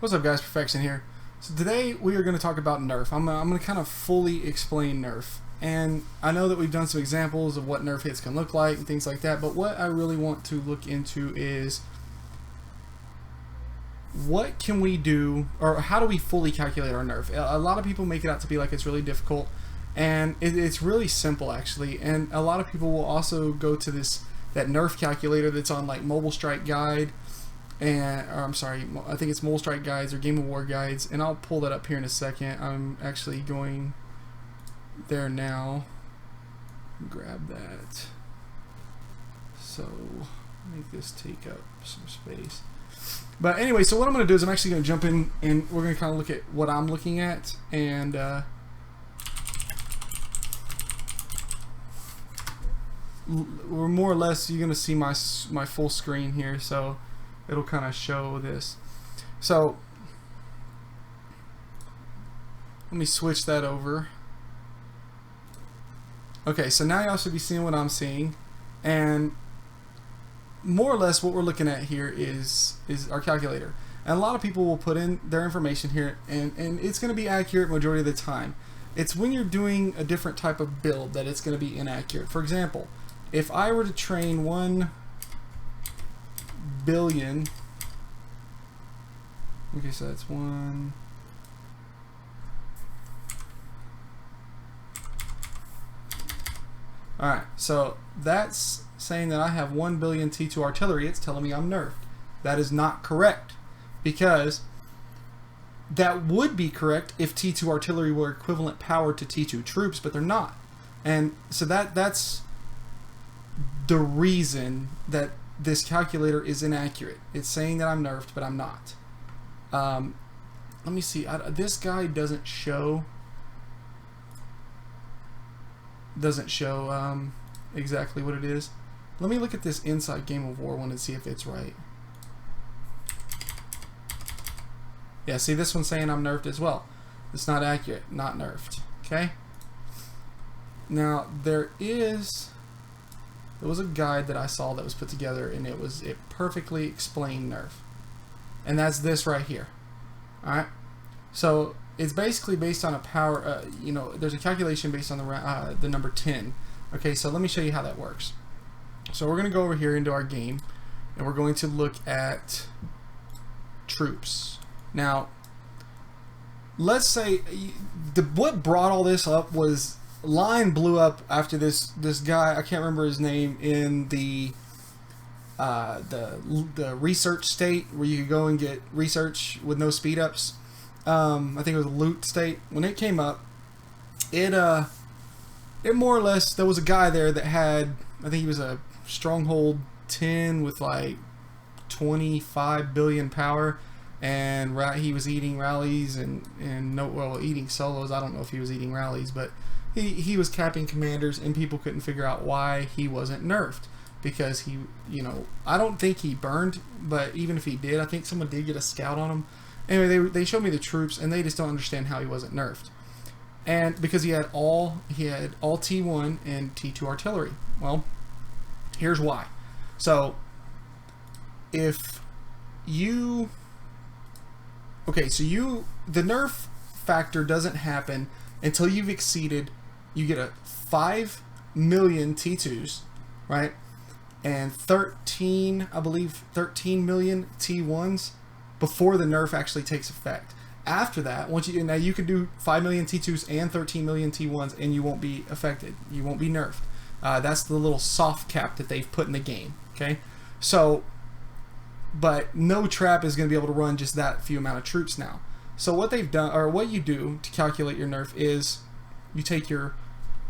What's up, guys? Perfection here. So today we are going to talk about Nerf. I'm going to kind of fully explain Nerf. And I know that we've done some examples of what Nerf hits can look like and things like that, but what I really want to look into is what can we do, or how do we fully calculate our Nerf? A lot of people make it out to be like it's really difficult, and it's really simple actually. And a lot of people will also go to that Nerf calculator that's on like Mobile Strike Guide, or I'm sorry, I think it's Mobile Strike Guides or Game of War Guides, and I'll pull that up here in a second. I'm actually going there now. Grab that. So make this take up some space. But anyway, so what I'm going to do is I'm actually going to jump in and we're going to kind of look at what I'm looking at, and we're more or less, you're going to see my full screen here, so it'll kind of show this. So let me switch that over. Okay, so now y'all should be seeing what I'm seeing, and more or less what we're looking at here is our calculator. And a lot of people will put in their information here, and it's going to be accurate majority of the time. It's when you're doing a different type of build that it's going to be inaccurate. For example, if I were to train 1 billion, okay, so that's 1. Alright, so that's saying that I have 1 billion T2 artillery. It's telling me I'm nerfed. That is not correct, because that would be correct if T2 artillery were equivalent power to T2 troops, but they're not. And so that's the reason that this calculator is inaccurate. It's saying that I'm nerfed, but I'm not. Let me see. This guy doesn't show exactly what it is. Let me look at this inside Game of War one and see if it's right. Yeah, see, this one's saying I'm nerfed as well. It's not accurate, not nerfed. Okay. Now there was a guide that I saw that was put together, and it perfectly explained Nerf, and that's this right here. All right. So it's basically based on a power. There's a calculation based on the number 10. Okay, so let me show you how that works. So we're going to go over here into our game, and we're going to look at troops. Now, let's say what brought all this up was line blew up after this guy, I can't remember his name, in the research state where you could go and get research with no speed ups. I think it was a loot state. When it came up, it more or less, there was a guy there that had, I think he was a stronghold 10 with like 25 billion power, and he was eating rallies and eating solos. I don't know if he was eating rallies, but he was capping commanders, and people couldn't figure out why he wasn't nerfed, because he, I don't think he burned, but even if he did, I think someone did get a scout on him. Anyway, they showed me the troops, and they just don't understand how he wasn't nerfed. And because he had all T1 and T2 artillery. Well, here's why. So if you, okay, so the Nerf factor doesn't happen until you've exceeded, you get a 5 million T2s, right? And 13 million T1s before the Nerf actually takes effect. After that, now you can do 5 million T2s and 13 million T1s, and you won't be affected. You won't be nerfed. That's the little soft cap that they've put in the game. Okay, so, but no trap is going to be able to run just that few amount of troops now. So what they've done, or what you do to calculate your Nerf, is you take the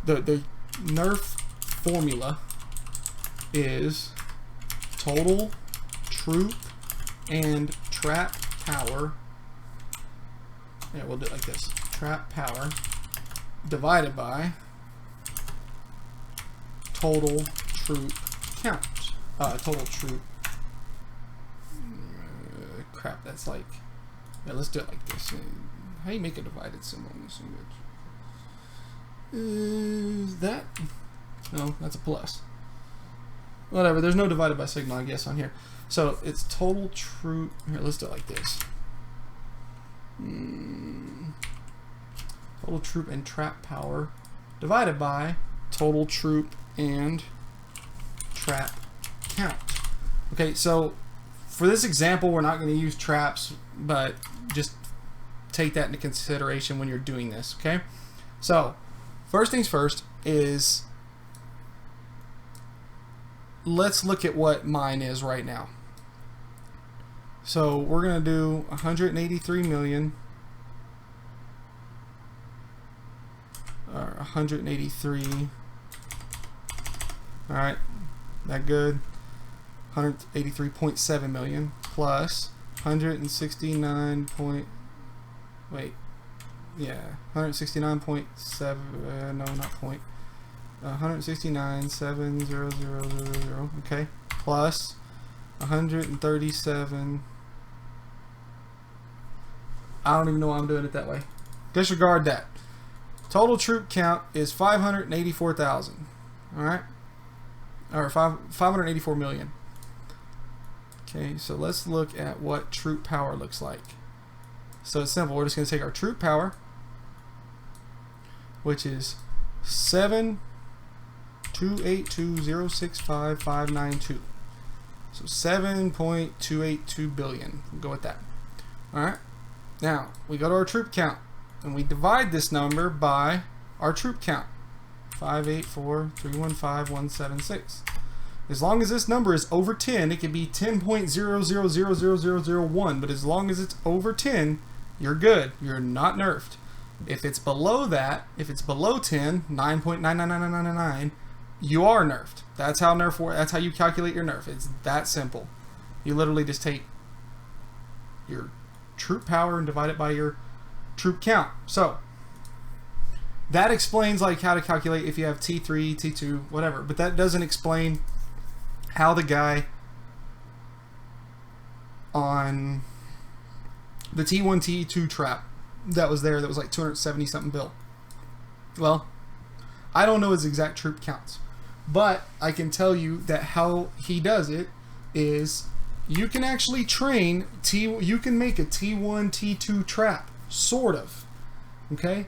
Nerf formula is total troop and trap power. Yeah, we'll do it like this. Trap power divided by total troop count. Total troop. Crap, that's like... Yeah, let's do it like this. How do you make a divided symbol in this image? Is that... No, that's a plus. Whatever, there's no divided by signal, I guess, on here. So it's total troop... Here, let's do it like this. total troop and trap power divided by total troop and trap count. Okay, so for this example, we're not going to use traps, but just take that into consideration when you're doing this, okay? So, first things first is let's look at what mine is right now. So, we're going to do 183 million, or 183. Alright, that good? 183.7 million plus 169 point, wait, yeah, 169.7, no, not point, 169,700, okay, plus 137, I don't even know why I'm doing it that way. Disregard that. Total troop count is 584,000, alright, or 584 million. Okay, so let's look at what troop power looks like. So it's simple. We're just going to take our troop power, which is 7,282,065,592. So 7.282 billion. We'll go with that. Alright. Now, we go to our troop count, and we divide this number by our troop count. 584,315,176. As long as this number is over 10, it could be 10.0000001, but as long as it's over 10, you're good. You're not nerfed. If it's below that, if it's below 10, 9.99999, you are nerfed. That's how nerf works. That's how you calculate your nerf. It's that simple. You literally just take your troop power and divide it by your troop count. So that explains like how to calculate if you have T3, T2, whatever, but that doesn't explain how the guy on the T1, T2 trap that was there that was like 270 something bill. Well, I don't know his exact troop counts, but I can tell you that how he does it is you can actually train you can make a T1, T2 trap, sort of, okay?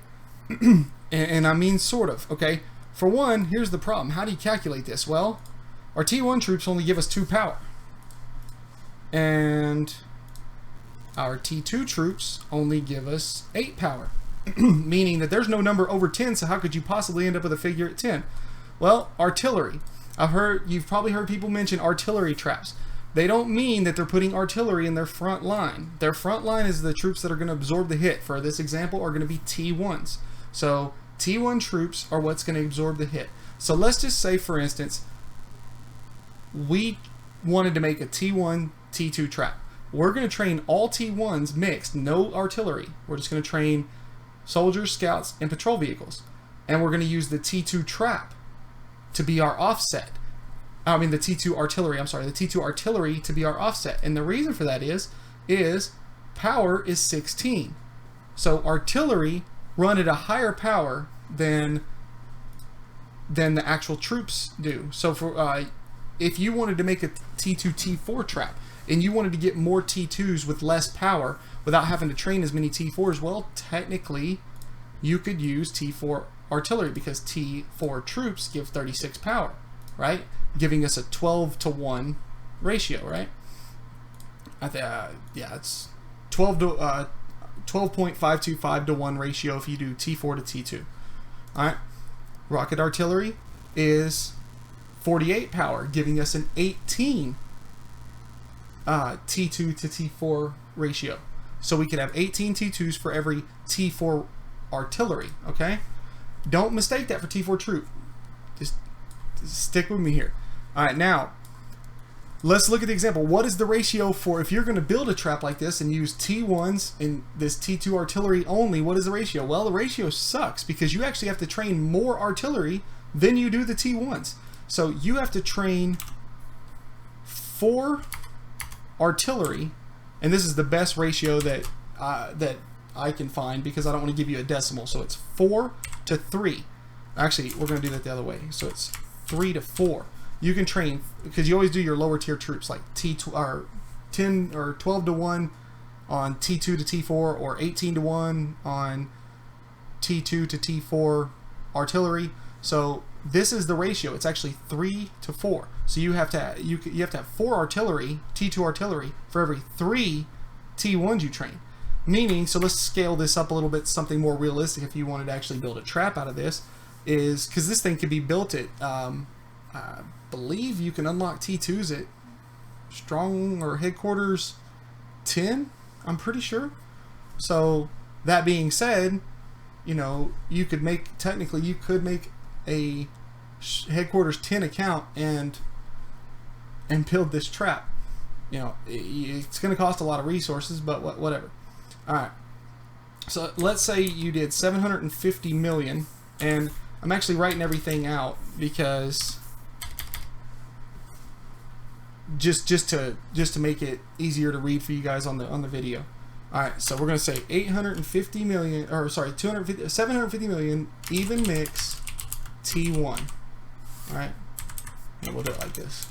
and I mean sort of, okay? For one, here's the problem. How do you calculate this? Well, our T1 troops only give us 2 power, and our T2 troops only give us 8 power, meaning that there's no number over 10, so how could you possibly end up with a figure at 10? Well, artillery. You've probably heard people mention artillery traps. They don't mean that they're putting artillery in their front line. Their front line is the troops that are going to absorb the hit. For this example, are going to be T1s. So T1 troops are what's going to absorb the hit. So let's just say, for instance, we wanted to make a T1, T2 trap. We're going to train all T1s mixed, no artillery. We're just going to train soldiers, scouts, and patrol vehicles. And we're going to use the T2 trap to be our offset. I mean the T2 artillery, I'm sorry, the T2 artillery to be our offset. And the reason for that is power is 16. So artillery run at a higher power than the actual troops do. So for if you wanted to make a T2, T4 trap, and you wanted to get more T2s with less power without having to train as many T4s, well, technically, you could use T4 artillery because T4 troops give 36 power, right? Giving us a 12-to-1 ratio, right? Yeah, it's 12.525 to 1 ratio if you do T4 to T2. All right, rocket artillery is 48 power, giving us an 18 T2 to T4 ratio. So we could have 18 T2s for every T4 artillery, okay? Don't mistake that for T4 troop. Just stick with me here. All right, now, let's look at the example. What is the ratio for, if you're going to build a trap like this and use T1s in this T2 artillery only, what is the ratio? Well, the ratio sucks because you actually have to train more artillery than you do the T1s. So you have to train 4 artillery, and this is the best ratio that I can find because I don't want to give you a decimal. So it's 4 to 3. Actually, we're going to do that the other way. So it's 3 to 4. You can train, because you always do your lower tier troops like T2 or 10 or 12 to 1 on T2 to T4 or 18 to 1 on T2 to T4 artillery. So this is the ratio. It's actually 3 to 4. So you have to have 4 artillery, T2 artillery, for every 3 T1s you train. Meaning, so let's scale this up a little bit, something more realistic if you wanted to actually build a trap out of this, is because this thing can be built at, I believe you can unlock T2s at strong or headquarters 10, I'm pretty sure. So that being said, you know, you could make, technically you could make a headquarters 10 account and build this trap. You know, it's going to cost a lot of resources, but whatever. Alright, so let's say you did 750 million, and I'm actually writing everything out because just to make it easier to read for you guys on the video. Alright, so we're going to say 850 million, or sorry, 750 million even mix T1. Alright, yeah, we'll do it like this.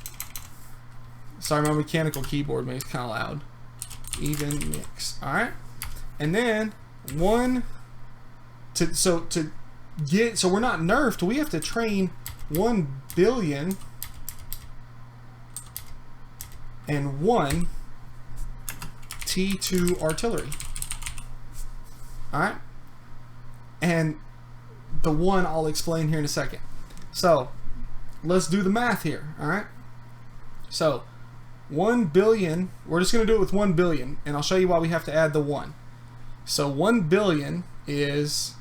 Sorry, my mechanical keyboard makes kind of loud. Even mix. Alright. And then so we're not nerfed, we have to train 1 billion and 1 T2 artillery. Alright? And the 1 I'll explain here in a second. So let's do the math here. Alright? So 1 billion, we're just going to do it with 1 billion, and I'll show you why we have to add the 1. So 1 billion is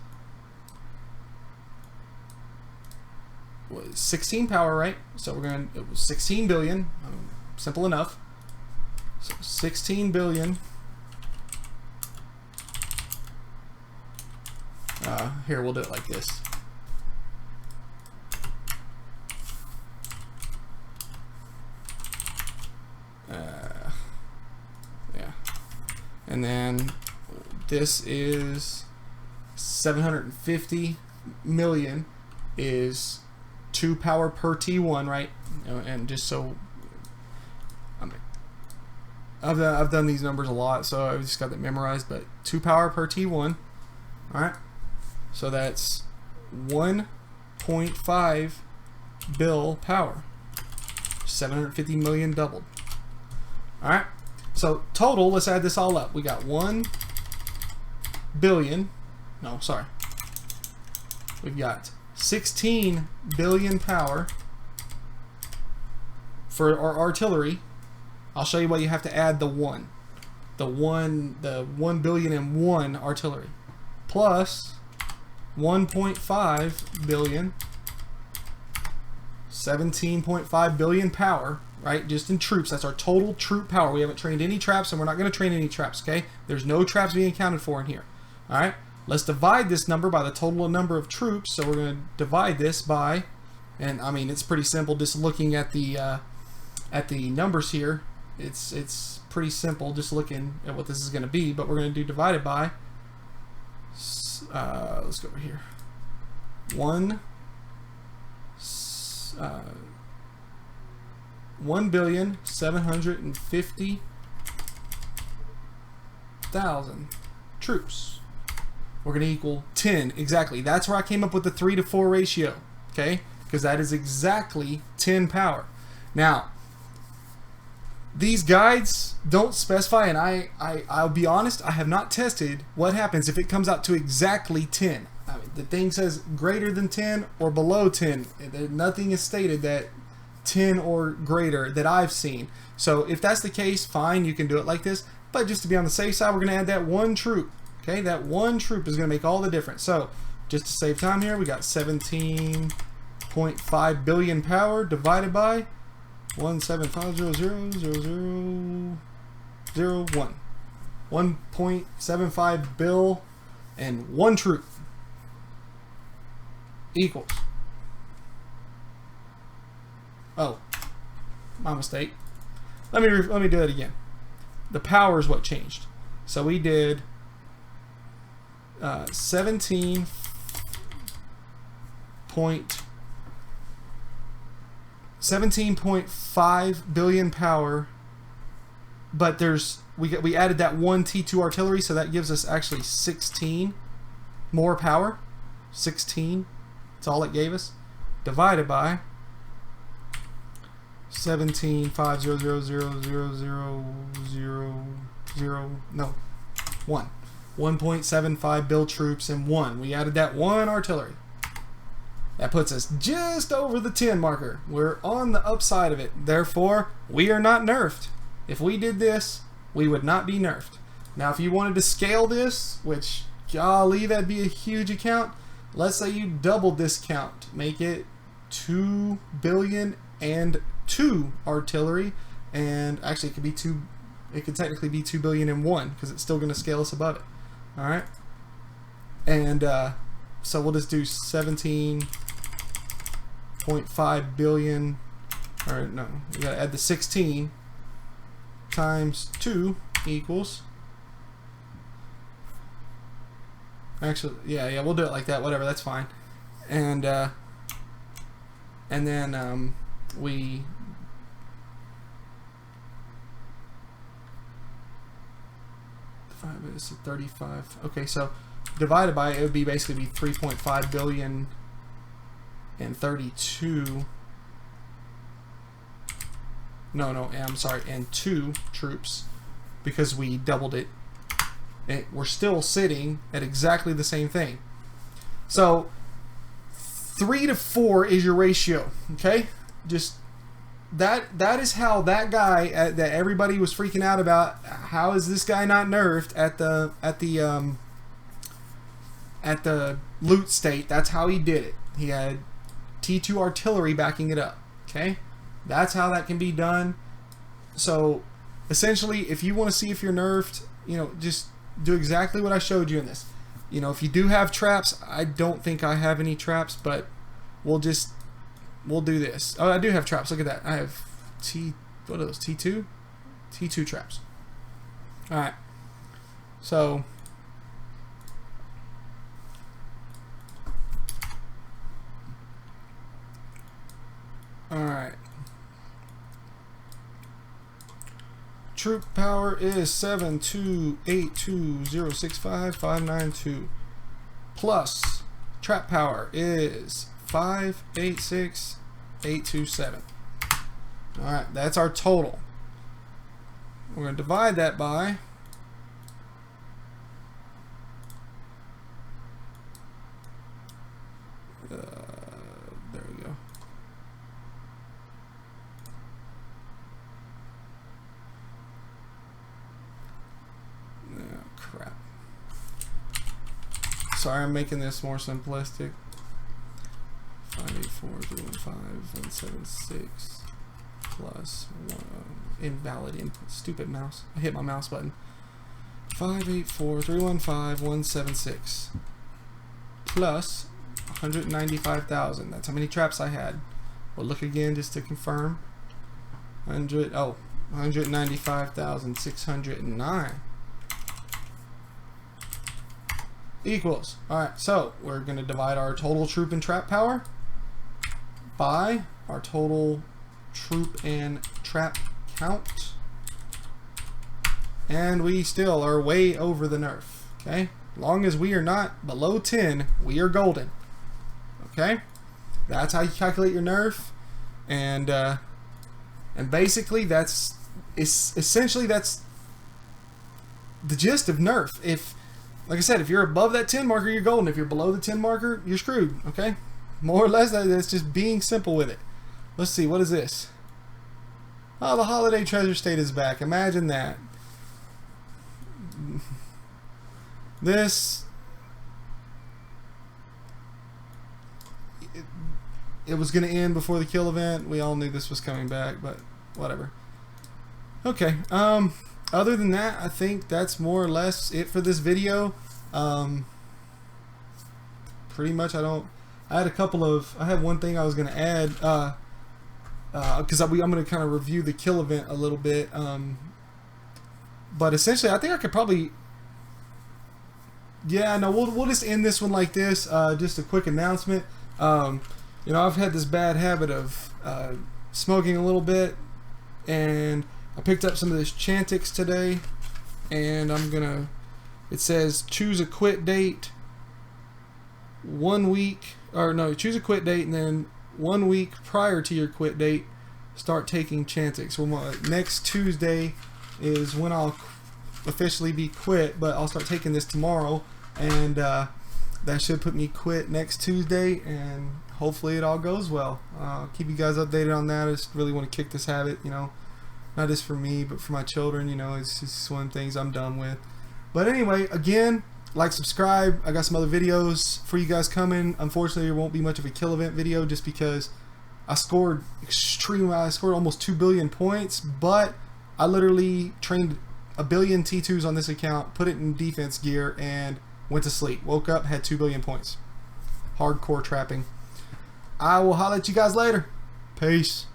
16 power, right? So we're going to, it was 16 billion, simple enough. So 16 billion. Here, we'll do it like this. Yeah. And then this is 750 million is 2 power per T1, right? And just so I've done these numbers a lot, so I've just got that memorized, but 2 power per T1. Alright, so that's 1.5 bill power. 750 million doubled. Alright, so total, let's add this all up. We got 1 billion, no, sorry. We've got 16 billion power for our artillery. I'll show you why you have to add the 1. The 1 billion and 1 artillery. Plus 1.5 billion, 17.5 billion power, right? Just in troops. That's our total troop power. We haven't trained any traps, and we're not going to train any traps, okay? There's no traps being accounted for in here. Alright? Let's divide this number by the total number of troops. So we're going to divide this by, and I mean, it's pretty simple just looking at the numbers here. It's pretty simple just looking at what this is going to be, but we're going to do divided by, let's go over here, 1,750,000 troops. We're going to equal 10, exactly. That's where I came up with the 3 to 4 ratio, okay? Because that is exactly 10 power. Now, these guides don't specify, and I'll be honest, I have not tested what happens if it comes out to exactly 10. I mean, the thing says greater than 10 or below 10. Nothing is stated that 10 or greater that I've seen. So if that's the case, fine, you can do it like this. But just to be on the safe side, we're going to add that 1 troop. Okay, that 1 troop is going to make all the difference. So just to save time here, we got 17.5 billion power divided by 175000001. 1.75 bill and 1 troop equals, oh, my mistake. Let me do that again. The power is what changed. So we did 17.5 billion power but we added that one T2 artillery, so that gives us actually 16 more power. 16. That's all it gave us. Divided by 17,500,000,000 no 1.75 build troops and 1. We added that one artillery. That puts us just over the 10 marker. We're on the upside of it. Therefore, we are not nerfed. If we did this, we would not be nerfed. Now, if you wanted to scale this, which, golly, that'd be a huge account. Let's say you doubled this count. Make it 2 billion and 2 artillery. And actually, it could be 2. It could technically be 2 billion and 1 because it's still going to scale us above it. All right. And so we'll just do 17.5 billion. All right, no, we got to add the 16 times 2 equals. Actually, yeah, we'll do it like that. Whatever, that's fine. And then we 5 is 35. Okay, so divided by it would be basically 3.5 billion and 32. No, I'm sorry, and 2 troops because we doubled it. And we're still sitting at exactly the same thing. So 3 to 4 is your ratio. Okay, just that is how that guy that everybody was freaking out about. How is this guy not nerfed at the loot state? That's how he did it. He had T2 artillery backing it up. Okay, that's how that can be done. So essentially, if you want to see if you're nerfed, just do exactly what I showed you in this. If you do have traps, I don't think I have any traps, but we'll do this. Oh, I do have traps. Look at that. I have what are those? T2 traps. All right. So all right. Troop power is 7282065,592 plus trap power is 586,827. All right, that's our total. We're going to divide that by there we go. Crap. Sorry, I'm making this more simplistic. 584,315,176 plus invalid input. Stupid mouse. I hit my mouse button. 584,315,176 plus 195,000. That's how many traps I had. We'll look again just to confirm. 195,609 equals. Alright, so we're going to divide our total troop and trap power by our total troop and trap count. And we still are way over the nerf. Okay? Long as we are not below 10, we are golden. Okay? That's how you calculate your nerf. And basically essentially that's the gist of nerf. Like I said, if you're above that 10 marker, you're golden. If you're below the 10 marker, you're screwed. Okay? More or less, that's just being simple with it. Let's see, what is this? Oh, the holiday treasure state is back. Imagine that. This... It was going to end before the kill event. We all knew this was coming back, but whatever. Okay, other than that, I think that's more or less it for this video. Pretty much, I had one thing I was going to add, because I'm going to kind of review the kill event a little bit. But essentially, I think I could probably, yeah, no, we'll just end this one like this. Just a quick announcement. I've had this bad habit of smoking a little bit, and I picked up some of this Chantix today, and I'm gonna. It says choose a quit date. 1 week, or no, choose a quit date, and then 1 week prior to your quit date, start taking Chantix. Well, next Tuesday is when I'll officially be quit, but I'll start taking this tomorrow, and that should put me quit next Tuesday, and hopefully it all goes well. Keep you guys updated on that. I just really want to kick this habit, you know, not just for me, but for my children. You know, it's just one of the things I'm done with. But anyway, again, like, subscribe. I got some other videos for you guys coming. Unfortunately, there won't be much of a kill event video just because I scored I scored almost 2 billion points, but I literally trained a billion T2s on this account, put it in defense gear, and went to sleep. Woke up, had 2 billion points. Hardcore trapping. I will holler at you guys later. Peace.